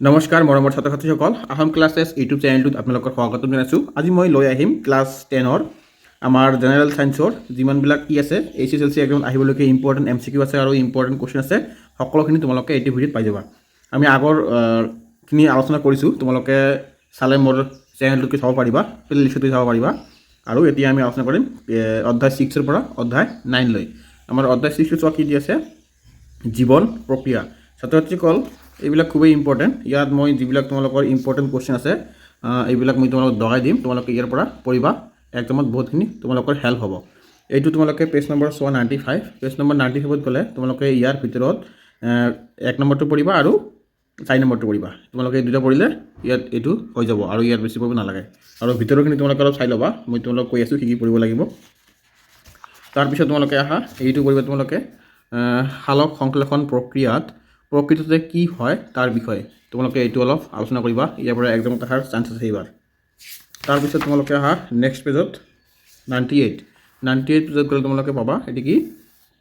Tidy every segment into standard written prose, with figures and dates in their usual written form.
নমস্কাৰ মৰমৰ ছাত্ৰ ছাত্ৰীসকল, আহোম ক্লাছেছ ইউটিউব চেনেলটোত আপোনালোকৰ স্বাগতম জনাইছোঁ। আজি মই লৈ আহিম ক্লাছ 10ৰ আমাৰ জেনেৰেল ছায়েন্সৰ যিমানবিলাক কি আছে HSLC এক্সামত আহিবলগীয়া ইম্পৰ্টেণ্ট MCQ আছে আৰু ইম্পৰ্টেণ্ট কুৱেশ্যন আছে, সকলোখিনি তোমালোকে এইটো ভিডিঅ'ত পাই যাবা। আমি আগৰখিনি আলোচনা কৰিছোঁ, তোমালোকে চালে মোৰ চেনেলটোকে চাব পাৰিবা, প্লে লিষ্টটো চাব পাৰিবা। আৰু এতিয়া আমি আলোচনা কৰিম অধ্যায় 6ৰ পৰা অধ্যায় 9 লৈ। আমাৰ অধ্যায় 6টো চোৱা কি দি আছে, জীৱন প্ৰক্ৰিয়া। ছাত্ৰ ছাত্ৰীসকল, এইবিলাক খুবেই ইম্পৰ্টেণ্ট। ইয়াত মই যিবিলাক তোমালোকৰ ইম্পৰ্টেণ্ট কুৱেশ্যন আছে এইবিলাক মই তোমালোকক দগাই দিম, তোমালোকে ইয়াৰ পৰা পঢ়িবা। একদমত বহুতখিনি তোমালোকৰ হেল্প হ'ব। এইটো তোমালোকে পেজ নম্বৰ চোৱা 95। পেজ নম্বৰ 95ত গ'লে তোমালোকে ইয়াৰ ভিতৰত 1 নম্বৰটো পঢ়িবা আৰু 4 নম্বৰটো পঢ়িবা। তোমালোকে এই দুটা পঢ়িলে ইয়াত এইটো হৈ যাব আৰু ইয়াত বেছি পঢ়িব নালাগে। আৰু ভিতৰৰখিনি তোমালোকে অলপ চাই ল'বা, মই তোমালোকক কৈ আছোঁ কি কি পঢ়িব লাগিব। তাৰপিছত তোমালোকে আহা এইটো কৰিবা, তোমালোকে সালোক সংশ্লেষণ প্ৰক্ৰিয়াত প্ৰকৃততে কি হয় তাৰ বিষয়ে তোমালোকে এইটো অলপ আলোচনা কৰিবা। ইয়াৰ পৰা এক্সামত অহাৰ চান্স আছে এইবাৰ। তাৰপিছত তোমালোকে আহা নেক্সট পেজত 98 পেজত গ'লে তোমালোকে পাবা এইটো কি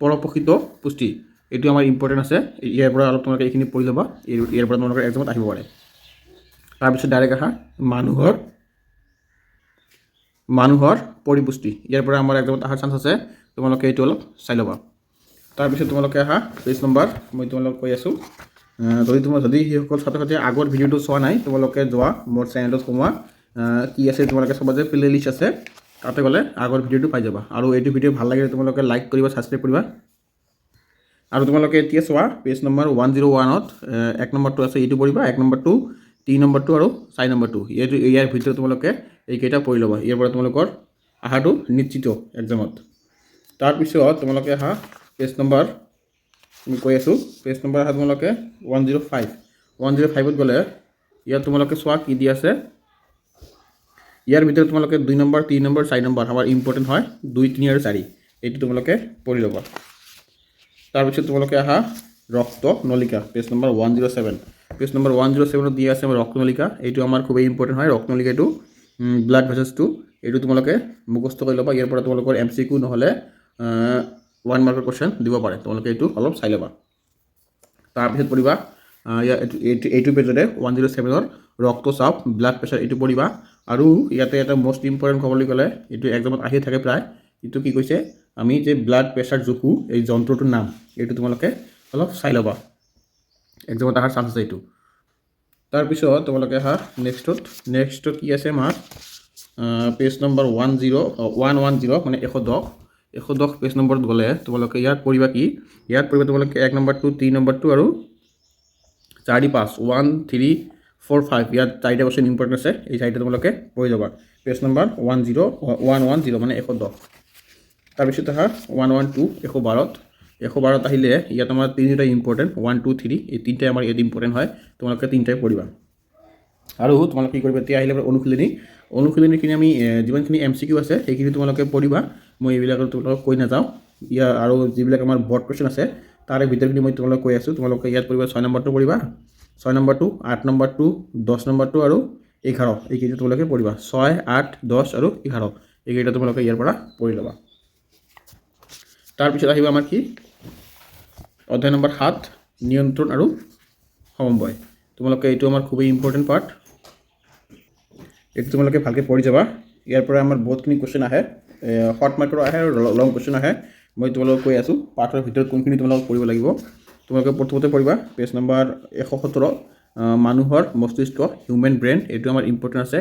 পৰপোষিত পুষ্টি। এইটো আমাৰ ইম্পৰ্টেণ্ট আছে, ইয়াৰ পৰা অলপ তোমালোকে এইখিনি পঢ়ি ল'বা, ইয়াৰ পৰা তোমালোকৰ এক্সামত আহিব পাৰে। তাৰপিছত ডাইৰেক্ট আহা মানুহৰ পৰিপুষ্টি। ইয়াৰ পৰা আমাৰ এক্সামত অহাৰ চান্স আছে, তোমালোকে এইটো অলপ চাই ল'বা। তাৰপিছত তোমালোকে আহা পেজ নম্বৰ, মই তোমালোকক কৈ আছোঁ, যদি সেইসকল ছাত্ৰ ছাত্ৰীয়ে আগৰ ভিডিঅ'টো চোৱা নাই, তোমালোকে যোৱা মোৰ চেনেলটোত সোমোৱা, কি আছে তোমালোকে চাবা যে প্লে লিষ্ট আছে, তাতে গ'লে আগৰ ভিডিঅ'টো পাই যাবা। আৰু এইটো ভিডিঅ' ভাল লাগিলে তোমালোকে লাইক কৰিবা, ছাবস্ক্ৰাইব কৰিবা। আৰু তোমালোকে এতিয়া চোৱা পেজ নম্বৰ 101ত 1 নম্বৰটো আছে, এইটো পঢ়িবা। 1 নম্বৰটো, 3 নম্বৰটো আৰু 4 নম্বৰটো, ইয়াৰ ভিতৰত তোমালোকে এইকেইটা পঢ়ি ল'বা। ইয়াৰ পৰা তোমালোকৰ অহাটো নিশ্চিত এক্সামত। তাৰপিছত তোমালোকে আহা পেজ নম্বৰ, আমি কৈ আছোঁ পেজ নম্বৰ আহা তোমালোকে 105ত গ'লে ইয়াত তোমালোকে চোৱা কি দি আছে। ইয়াৰ ভিতৰত তোমালোকে 2 নম্বৰ, 3 নম্বৰ, 4 নম্বৰ আমাৰ ইম্পৰ্টেণ্ট হয়, 2, 3 আৰু 4 এইটো তোমালোকে পঢ়ি ল'বা। তাৰপিছত তোমালোকে আহা ৰক্ত নলিকা, পেজ নম্বৰ 107। পেজ নম্বৰ 107ত দিয়া আছে আমাৰ ৰক্ত নলিকা। এইটো আমাৰ খুবেই ইম্পৰ্টেণ্ট হয়, ৰক্ত নলিকা। এইটো ব্লাড ভেচেলছটো, এইটো তোমালোকে মুখস্থ কৰি ল'বা। ইয়াৰ পৰা তোমালোকৰ MCQ নহ'লে 1 মাৰ্কৰ কুৱেশ্যন দিব পাৰে, তোমালোকে এইটো অলপ চাই ল'বা। তাৰপিছত পঢ়িবা এইটো পেজতে 107ৰ ৰক্তচাপ, ব্লাড প্ৰেছাৰ, এইটো পঢ়িবা। আৰু ইয়াতে এটা মষ্ট ইম্পৰ্টেণ্ট ক'বলৈ গ'লে এইটো এক্সামত আহি থাকে প্ৰায়, এইটো কি কৈছে, আমি যে ব্লাড প্ৰেছাৰ জোখোঁ এই যন্ত্ৰটোৰ নাম, এইটো তোমালোকে অলপ চাই ল'বা, এক্সামত অহাৰ চান্স আছে এইটো। তাৰপিছত তোমালোকে আহা নেক্সটত কি আছে আমাৰ পেজ নম্বৰ 110 মানে 110 পেজ নম্বৰত গ'লে তোমালোকে ইয়াত পঢ়িবা কি, ইয়াত পঢ়িবা তোমালোকে 1 নম্বৰটো, 3 নম্বৰটো আৰু 4, 5, 1, 3, 4, 5 ইয়াত 4টা কুৱেশ্যন ইম্পৰ্টেণ্ট আছে, এই 4টা তোমালোকে পঢ়ি যাবা। পেজ নম্বৰ 110 মানে 110। তাৰপিছত আহা 112 আহিলে ইয়াত আমাৰ 3টা ইম্পৰ্টেণ্ট, 1, 2, 3 এই 3টাই আমাৰ ইয়াত ইম্পৰ্টেণ্ট হয়, তোমালোকে 3টাই পঢ়িবা। আৰু তোমালোকে কি কৰিবা, এতিয়া আহিলে অনুশীলনীখিনি আমি যিমানখিনি MCQ আছে সেইখিনি তোমালোকে পঢ়িবা। মই এইবিলাকৰ তোমালোকক কৈ নাযাওঁ। আৰু যিবিলাক আমাৰ বৰ্ড কুৱেশ্যন আছে তাৰে ভিতৰখিনি মই তোমালোকক কৈ আছোঁ। তোমালোকে ইয়াত পঢ়িবা 6 নম্বৰটো পঢ়িবা, 6 নম্বৰটো, 8 নম্বৰটো, 10 নম্বৰটো আৰু 11 এইকেইটা তোমালোকে পঢ়িবা। 6, 8, 10 আৰু 11 এইকেইটা তোমালোকে ইয়াৰ পৰা পঢ়ি ল'বা। তাৰপিছত আহিব আমাৰ কি অধ্যায় নম্বৰ 7 নিয়ন্ত্ৰণ আৰু সমন্বয়। তোমালোকে এইটো আমাৰ খুবেই ইম্পৰ্টেণ্ট পাৰ্ট, এইটো তোমালোকে ভালকৈ পঢ়ি যাবা। ইয়াৰ পৰা আমাৰ বহুতখিনি কুৱেশ্যন আহে, শৰ্ট মাৰ্কৰো আহে আৰু লং কুৱেশ্যন আহে। মই তোমালোকক কৈ আছোঁ পাঠৰ ভিতৰত কোনখিনি তোমালোকক পঢ়িব লাগিব। তোমালোকে প্ৰথমতে পঢ়িবা পেজ নম্বৰ 117 মানুহৰ মস্তিষ্ক, হিউমেন ব্ৰেইন, এইটো আমাৰ ইম্পৰ্টেণ্ট আছে।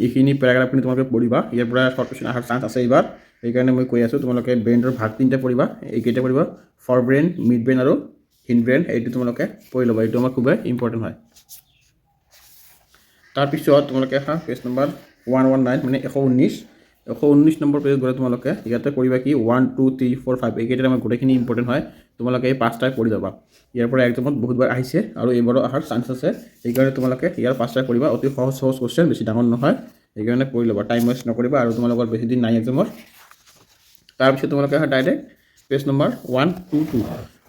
এইখিনি পেৰাগ্ৰাফখিনি তোমালোকে পঢ়িবা, ইয়াৰ পৰা শৰ্ট কুৱেশ্যন অহাৰ চান্স আছে এইবাৰ, সেইকাৰণে মই কৈ আছোঁ তোমালোকে ব্ৰেইনৰ ভাগ 3টা পঢ়িবা। এইকেইটা পঢ়িবা, ফৰ ব্ৰেইন, মিড ব্ৰেইন আৰু হিন ব্ৰেইন, এইটো তোমালোকে পঢ়ি ল'বা, এইটো আমাৰ খুবেই ইম্পৰ্টেণ্ট হয়। তাৰপিছত তোমালোকে আহা পেজ নম্বৰ 119 মানে 119 নম্বৰ পেজত গ'লে তোমালোকে ইয়াতে পঢ়িবা কি 1, 2, 3, 4, 5 এইকেইটা আমাৰ গোটেইখিনি ইম্পৰ্টেণ্ট হয়, তোমালোকে এই 5টাই পঢ়ি যাবা। ইয়াৰ পৰা এক্সামত বহুতবাৰ আহিছে আৰু এইবাৰো অহাৰ চান্স আছে, সেইকাৰণে তোমালোকে ইয়াৰ 5টাই পঢ়িবা। অতি সহজ কুৱেশ্যন, বেছি ডাঙৰ নহয়, সেইকাৰণে পঢ়ি ল'বা, টাইম ৱেষ্ট নকৰিবা। আৰু তোমালোকৰ বেছি দিন নাই এক্সামৰ। তাৰপিছত তোমালোকে আহা ডাইৰেক্ট পেজ নম্বৰ 122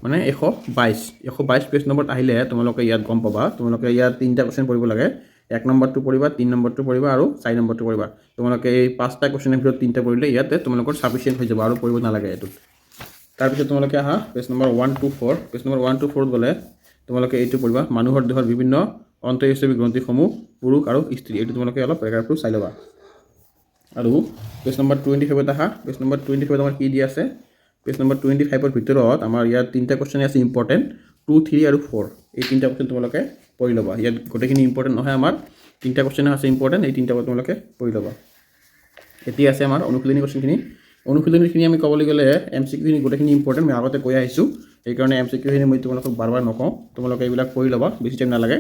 মানে 122 পেজ নম্বৰত আহিলে তোমালোকে ইয়াত গম পাবা, তোমালোকে ইয়াত 3টা কুৱেশ্যন পঢ়িব লাগে। 1 নম্বৰটো পঢ়িবা, 3 নম্বৰটো পঢ়িবা আৰু 4 নম্বৰটো পঢ়িবা। তোমালোকে এই 5টা কুৱেশ্যনৰ ভিতৰত 3টা পঢ়িলে ইয়াতে তোমালোকৰ ছাফিচিয়েণ্ট হৈ যাব আৰু পঢ়িব নালাগে এইটোত। তাৰপিছত তোমালোকে আহা পেজ নম্বৰ 124 পেজ নম্বৰ 124ত গ'লে তোমালোকে এইটো পঢ়িবা, মানুহৰ দেহৰ বিভিন্ন অন্তঃস্থিত গ্ৰন্থিসমূহ পুৰুষ আৰু স্ত্ৰী এইটো তোমালোকে অলপ পেৰাগ্ৰাফটো চাই ল'বা আৰু পেজ নম্বৰ 25 আহা পেজ নম্বৰ 25 আমাৰ কি দিয়া আছে পেজ নম্বৰ 25 ভিতৰত আমাৰ ইয়াত তিনিটা কোৱেশ্চন আছে ইম্পৰ্টেণ্ট 2 3 আৰু 4 এই তিনিটা কোৱেশ্চন তোমালোকে পঢ়ি ল'বা ইয়াত গোটেইখিনি ইম্পৰ্টেণ্ট নহয় আমাৰ তিনিটা কোৱেশ্চন আছে ইম্পৰ্টেণ্ট এই তিনিটা তোমালোকে পঢ়ি ল'বা এতিয়া আছে আমাৰ অনুশীলনী কোৱেশ্চনখিনি অনুশীলনীখিনি আমি ক'বলৈ গ'লে এমচিকিউখিনি গোটেইখিনি ইম্পৰ্টেণ্ট মই আগতে কৈ আহিছোঁ সেইকাৰণে এমচিকিউখিনি মই তোমালোকক বাৰ বাৰ নকওঁ তোমালোকে এইবিলাক পঢ়ি ল'বা বেছি টাইম নালাগে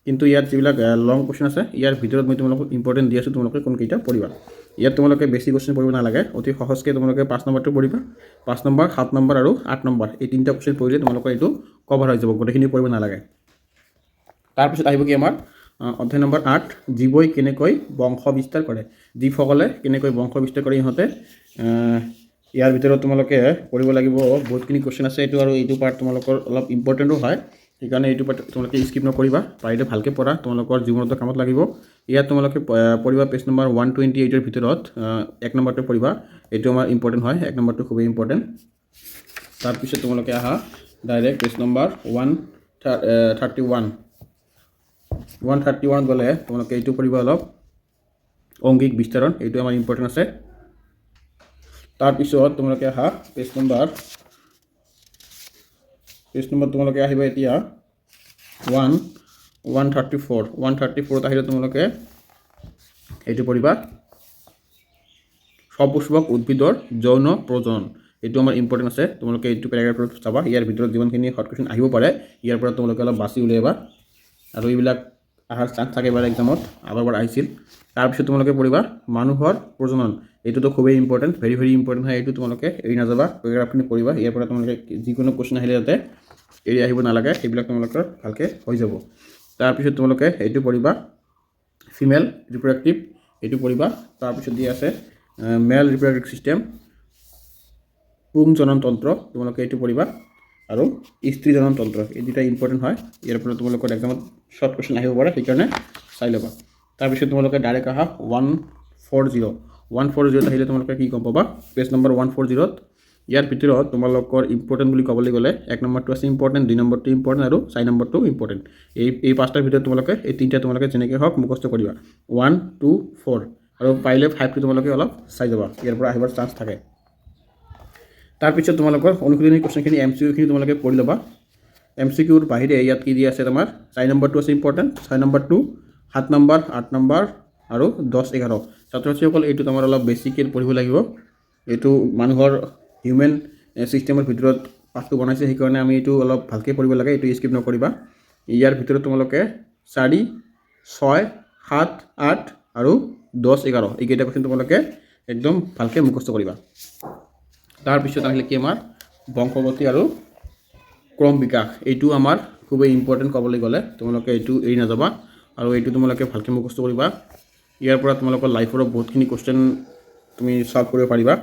কিন্তু ইয়াত যিবিলাক লং কোৱেশ্চন আছে ইয়াৰ ভিতৰত মই তোমালোকক ইম্পৰ্টেণ্ট দি আছোঁ তোমালোকে কোনকেইটা পঢ়িবা ইয়াত তোমালোকে বেছি কোৱেশ্চন পঢ়িব নালাগে অতি সহজকৈ তোমালোকে 5 নম্বৰটো পঢ়িবা 5 নম্বৰ 7 নম্বৰ আৰু 8 নম্বৰ এই তিনিটা কোৱেশ্চন পঢ়িলে তোমালোকৰ এইটো কভাৰ হৈ যাব গোটেইখিনি পঢ়িব নালাগে তাৰপিছত আহিব কি আমাৰ অধ্যায় নম্বৰ 8 জীৱই কেনেকৈ বংশ বিস্তাৰ কৰে জীৱসকলে কেনেকৈ বংশ বিস্তাৰ কৰে ইহঁতে ইয়াৰ ভিতৰত তোমালোকে পঢ়িব লাগিব বহুতখিনি কোৱেশ্চন আছে এইটো আৰু এইটো পাৰ্ট তোমালোকৰ অলপ ইম্পৰ্টেণ্টো হয় সেইকাৰণে এইটো পাৰ্ট তোমালোকে স্কিপ নকৰিবা পাৰিলে ভালকৈ পঢ়া তোমালোকৰ জীৱনত কামত লাগিব ইয়াত তোমালোকে পঢ়িবা পেজ নম্বৰ 128 ভিতৰত 1 নম্বৰটো পঢ়িবা এইটো আমাৰ ইম্পৰ্টেণ্ট হয় 1 নম্বৰটো খুবেই ইম্পৰ্টেণ্ট তাৰপিছত তোমালোকে আহা ডাইৰেক্ট পেজ নম্বৰ 131 গ'লে তোমালোকে এইটো পঢ়িবা অলপ অংগিক বিস্তাৰণ এইটো আমাৰ ইম্পৰ্টেণ্ট আছে তাৰপিছত তোমালোকে আহা পেজ নম্বৰ তোমালোকে আহিবা এতিয়া 134 আহিলে তোমালোকে এইটো পঢ়িবা সপুষ্পক উদ্ভিদৰ যৌন প্ৰজনন এইটো আমাৰ ইম্পৰ্টেণ্ট আছে তোমালোকে এইটো পেৰাগ্ৰাফত চাবা ইয়াৰ ভিতৰত যিমানখিনি শৰ্ট কুৱেশ্যন আহিব পাৰে ইয়াৰ পৰা তোমালোকে অলপ বাছি উলিয়াবা আৰু এইবিলাক আহাৰ চান্স থাকে এবাৰ এক্সামত আগৰবাৰ আহিছিল তাৰপিছত তোমালোকে পঢ়িবা মানুহৰ প্ৰজনন এইটোতো খুবেই ইম্পৰ্টেণ্ট ভেৰি ভেৰি ইম্পৰ্টেণ্ট হয় এইটো তোমালোকে এৰি নাযাবা পেৰাগ্ৰাফখিনি পঢ়িবা ইয়াৰ পৰা তোমালোকে যিকোনো কোৱেশ্চন আহিলে যাতে এৰি আহিব নালাগে সেইবিলাক তোমালোকৰ ভালকৈ হৈ যাব তাৰপিছত তোমালোকে এইটো পঢ়িবা ফিমেল ৰিপ্ৰডাক্টিভ এইটো পঢ়িবা তাৰপিছত দিয়া আছে মেল ৰিপ্ৰডাক্টিভ ছিষ্টেম পুংজনন তন্ত্ৰ তোমালোকে এইটো পঢ়িবা আৰু স্ত্ৰী জনন তন্ত্ৰ এই দুটা ইম্পৰ্টেণ্ট হয় ইয়াৰ পৰা তোমালোকৰ এক্সামত শৰ্ট কুৱেশ্যন আহিব পাৰে সেইকাৰণে চাই ল'বা তাৰপিছত তোমালোকে ডাইৰেক্ট আহা 140 আহিলে তোমালোকে কি গম পাবা পেজ নম্বৰ 140 ইয়াৰ ভিতৰত তোমালোকৰ ইম্পৰ্টেণ্ট বুলি ক'বলৈ গ'লে 1 নম্বৰটো আছে ইম্পৰ্টেণ্ট 2 নম্বৰটো ইম্পৰ্টেণ্ট আৰু 4 নম্বৰটো ইম্পৰ্টেণ্ট এই পাঁচটাৰ ভিতৰত তোমালোকে এই তিনিটা তোমালোকে যেনেকৈ হওক মুখস্থ কৰিবা 1 2 4 আৰু পাৰিলে 5টো তোমালোকে অলপ চাই যাবা ইয়াৰ পৰা আহিবৰ চান্স থাকে তাৰপিছত তোমালোকৰ অনুশীলনী কোৱেশ্চনখিনি এমচিকিউখিনি তোমালোকে পঢ়ি ল'বা এমচিকিউৰ বাহিৰে ইয়াত কি দিয়া আছে তোমাৰ 4 নম্বৰটো আছে ইম্পৰ্টেণ্ট 6 নম্বৰটো 7 নম্বৰ 8 নম্বৰ আৰু 10 11 ছাত্ৰ ছাত্ৰীসকল এইটো তোমাৰ অলপ বেছিকৈ পঢ়িব লাগিব এইটো মানুহৰ হিউমেন ছিষ্টেমৰ ভিতৰত পাঠটো বনাইছে সেইকাৰণে আমি এইটো অলপ ভালকৈ পঢ়িব লাগে এইটো স্কিপ নকৰিবা ইয়াৰ ভিতৰত তোমালোকে 4 6 7 8 আৰু 10 11 এইকেইটা কোৱেশ্চন তোমালোকে একদম ভালকৈ মুখস্থ কৰিবা তাৰপিছত আহিলে কি আমাৰ বংশগতি আৰু ক্ৰম বিকাশ এইটো আমাৰ খুবেই ইম্পৰ্টেণ্ট ক'বলৈ গ'লে তোমালোকে এইটো এৰি নাযাবা আৰু এইটো তোমালোকে ভালকৈ মুখস্থ কৰিবা ইয়াৰ পৰা তোমালোকৰ লাইফৰ বহুতখিনি কোৱেশ্চন তুমি সলভ কৰিব পাৰিবা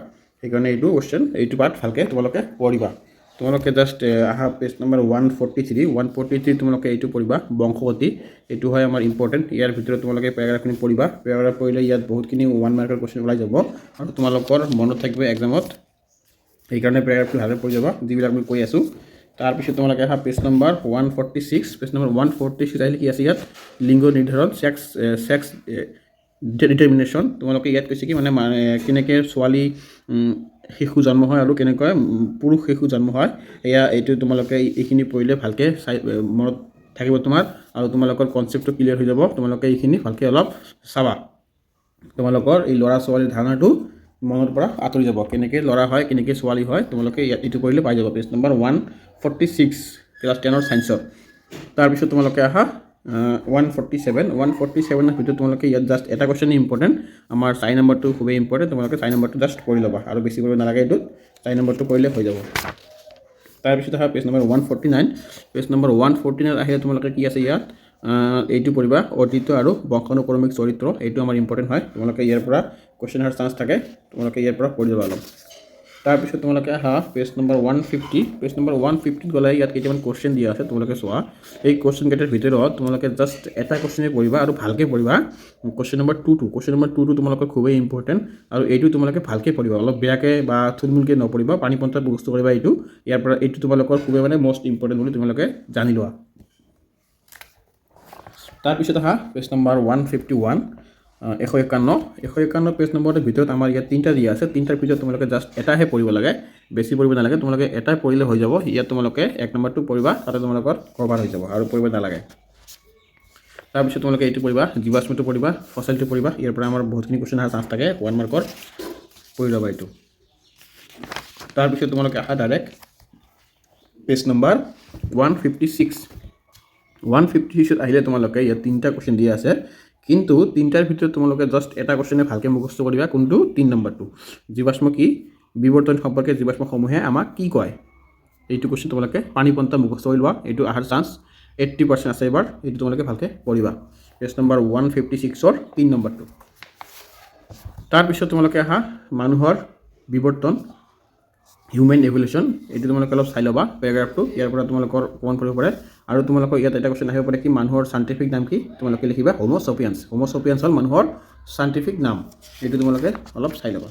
সেইকাৰণে এইটো পাৰ্ট ভালকৈ তোমালোকে পঢ়িবা তোমালোকে জাষ্ট আহা পেজ নম্বৰ 143 তোমালোকে এইটো পঢ়িবা বংশগতি এইটো হয় আমাৰ ইম্পৰ্টেণ্ট ইয়াৰ ভিতৰত তোমালোকে পেৰাগ্ৰাফখিনি পঢ়িবা পেৰাগ্ৰাফ পঢ়িলে ইয়াত বহুতখিনি 1 মাৰ্কৰ কোৱেশ্চন ওলাই যাব আৰু তোমালোকৰ মনত থাকিব এক্সামত সেইকাৰণে পেৰাগ্ৰাফটো ভালকৈ পঢ়ি যাবা যিবিলাক আমি কৈ আছোঁ তাৰপিছত তোমালোকে আহা পেজ নম্বৰ 146 আহিলে কি আছে ইয়াত লিংগ নিৰ্ধাৰণ ছেক্স ডিটাৰমিনেশ্যন তোমালোকে ইয়াত কৈছে কি মানে কেনেকৈ ছোৱালী শিশু জন্ম হয় আৰু কেনেকৈ পুৰুষ শিশু জন্ম হয় এইটো তোমালোকে এইখিনি পঢ়িলে ভালকৈ মনত থাকিব তোমাৰ আৰু তোমালোকৰ কনচেপ্টটো ক্লিয়াৰ হৈ যাব তোমালোকে এইখিনি ভালকৈ অলপ চাবা তোমালোকৰ এই ল'ৰা ছোৱালীৰ ধাৰণাটো মনৰ পৰা আঁতৰি যাব কেনেকৈ ল'ৰা হয় কেনেকৈ ছোৱালী হয় তোমালোকে এইটো পঢ়িলে পাই যাব পেজ নম্বৰ 146 ক্লাছ 10ৰ ছায়েন্সৰ তাৰপিছত তোমালোকে আহা 147 ভিতৰত তোমালোকে ইয়াত জাষ্ট এটা কুৱেশ্যন ইম্পৰ্টেণ্ট আমাৰ 4 নম্বৰটো খুবেই ইম্পৰ্টেণ্ট তোমালোকে 4 নম্বৰটো জাষ্ট পঢ়ি ল'বা আৰু বেছি কৰিব নালাগে এইটোত 4 নম্বৰটো পঢ়িলে হৈ যাব তাৰপিছত আহা পেজ নম্বৰ 149 আহিলে তোমালোকে কি আছে ইয়াত এইটো পঢ়িবা অতীত আৰু বংশানুক্ৰমিক চৰিত্ৰ এইটো আমাৰ ইম্পৰ্টেণ্ট হয় তোমালোকে ইয়াৰ পৰা কুৱেশ্যন অহাৰ চান্স থাকে তোমালোকে ইয়াৰ পৰা পঢ়ি যাবা অলপ তাৰপিছত তোমালোকে আহা পেজ নম্বৰ 150 গ'লে ইয়াত কেইটামান কুৱেশ্যন দিয়া আছে তোমালোকে চোৱা এই কুৱেশ্যন কেইটাৰ ভিতৰত তোমালোকে জাষ্ট এটা কুৱেশ্যনে পঢ়িবা আৰু ভালকৈ পঢ়িবা কুৱেশ্যন নম্বৰ 2 তোমালোকৰ খুবেই ইম্পৰ্টেণ্ট আৰু এইটো তোমালোকে ভালকৈ পঢ়িবা অলপ বেয়াকৈ বা থুলমূলকৈ নপঢ়িবা পানী পন্থাত মুখস্থ কৰিবা ইয়াৰ পৰা এইটো তোমালোকৰ খুবেই মানে মষ্ট ইম্পৰ্টেণ্ট বুলি তোমালোকে জানি লোৱা তাৰপিছত আহা পেজ নম্বৰ 151 151 পেজ নম্বৰৰ ভিতৰত আমাৰ ইয়াত তিনিটা দিয়া আছে তিনিটাৰ ভিতৰত তোমালোকে জাষ্ট এটাহে পঢ়িব লাগে বেছি পঢ়িব নালাগে তোমালোকে এটাই পঢ়িলে হৈ যাব ইয়াত তোমালোকে এক নম্বৰটো পঢ়িবা তাতে তোমালোকৰ কভাৰ হৈ যাব আৰু পঢ়িব নালাগে তাৰপিছত তোমালোকে এইটো পঢ়িবা জীৱাশ্মটো পঢ়িবা ফসিলটো পঢ়িবা ইয়াৰ পৰা আমাৰ বহুতখিনি কোৱেশ্চন অহাৰ চান্স থাকে 1 মাৰ্কৰ পঢ়ি ল'বা এইটো তাৰপিছত তোমালোকে আহা ডাইৰেক্ট পেজ নম্বৰ 156 আহিলে তোমালোকে ইয়াত তিনিটা কোৱেশ্চন দিয়া আছে কিন্তু তিনিটাৰ ভিতৰত তোমালোকে জাষ্ট এটা কোৱেশ্চনে ভালকৈ মুখস্থ কৰিবা কোনটো 3 নম্বৰটো জীৱাশ্ম কি বিৱৰ্তন সম্পৰ্কে জীৱাশ্মসমূহে আমাক কি কয় এইটো কোৱেশ্চন তোমালোকে পানীপন্তা মুখস্থ কৰি লোৱা এইটো আহাৰ চান্স 80% আছে এবাৰ এইটো তোমালোকে ভালকৈ পঢ়িবা পেজ নম্বৰ 156ৰ 3 নম্বৰটো তাৰপিছত তোমালোকে আহা মানুহৰ বিৱৰ্তন হিউমেন এভলিউশন এইটো তোমালোকে অলপ চাই ল'বা পেৰাগ্ৰাফটো ইয়াৰ পৰা তোমালোকৰ কমন কৰিব পাৰে আৰু তোমালোকৰ ইয়াত এটা কোৱেশ্চন আহিব পাৰে কি মানুহৰ সাইণ্টিফিক নাম কি তোমালোকে লিখিবা হোমো সাপিয়েন্স হ'ল মানুহৰ সাইণ্টিফিক নাম এইটো তোমালোকে অলপ চাই ল'বা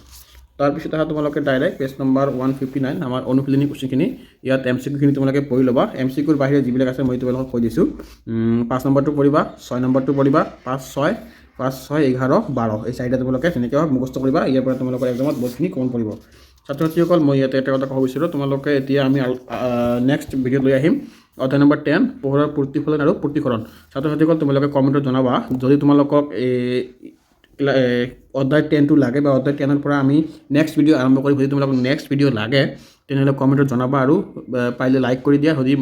তাৰপিছত আহা তোমালোকে ডাইৰেক্ট পেজ নম্বৰ 159 আমাৰ অনুশীলনী কোৱেশ্চনখিনি ইয়াত এমচিকিউখিনি তোমালোকে পঢ়ি ল'বা এমচিকিউৰ বাহিৰে যিবিলাক আছে মই তোমালোকক কৈ দিছোঁ 5 নম্বৰটো পঢ়িবা 6 নম্বৰটো পঢ়িবা 5 6 11 12 এই চাৰিটা তোমালোকে তেনেকৈ মুখস্থ কৰিবা ইয়াৰ পৰা তোমালোকৰ এক্সামত বহুতখিনি কমন পৰিব ছাত্ৰ ছাত্ৰীসকল মই ইয়াতে এটা কথা ক'ব বিচাৰোঁ তোমালোকে এতিয়া আমি নেক্সট ভিডিঅ'ত লৈ আহিম অধ্যায় নম্বৰ 10 পোহৰৰ প্ৰতিফলন আৰু প্ৰতিসৰণ ছাত্ৰ ছাত্ৰীসকল তোমালোকে কমেণ্টত জনাবা যদি তোমালোকক অধ্যায় 10টো লাগে বা অধ্যায় 10ৰ পৰা আমি নেক্সট ভিডিঅ' আৰম্ভ কৰিম যদি তোমালোকক নেক্সট ভিডিঅ' লাগে তেনেহ'লে কমেণ্টত জনাবা আৰু পাৰিলে লাইক কৰি দিয়া যদি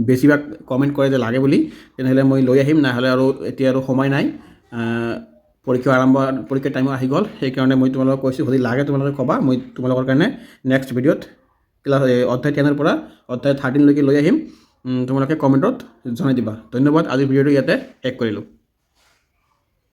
বেছিভাগ কমেণ্ট কৰে যে লাগে বুলি তেনেহ'লে মই লৈ আহিম নহ'লে আৰু এতিয়া আৰু সময় নাই পৰীক্ষাৰ টাইম আহি গ'ল সেইকাৰণে মই তোমালোকক কৈছোঁ যদি লাগে তোমালোকে ক'বা মই তোমালোকৰ কাৰণে নেক্সট ভিডিঅ'ত অধ্যায় 10ৰ পৰা অধ্যায় 13 লৈকে লৈ আহিম তোমালোকে কমেণ্টত জনাই দিবা ধন্যবাদ আজিৰ ভিডিঅ'টো ইয়াতে শেষ কৰিলোঁ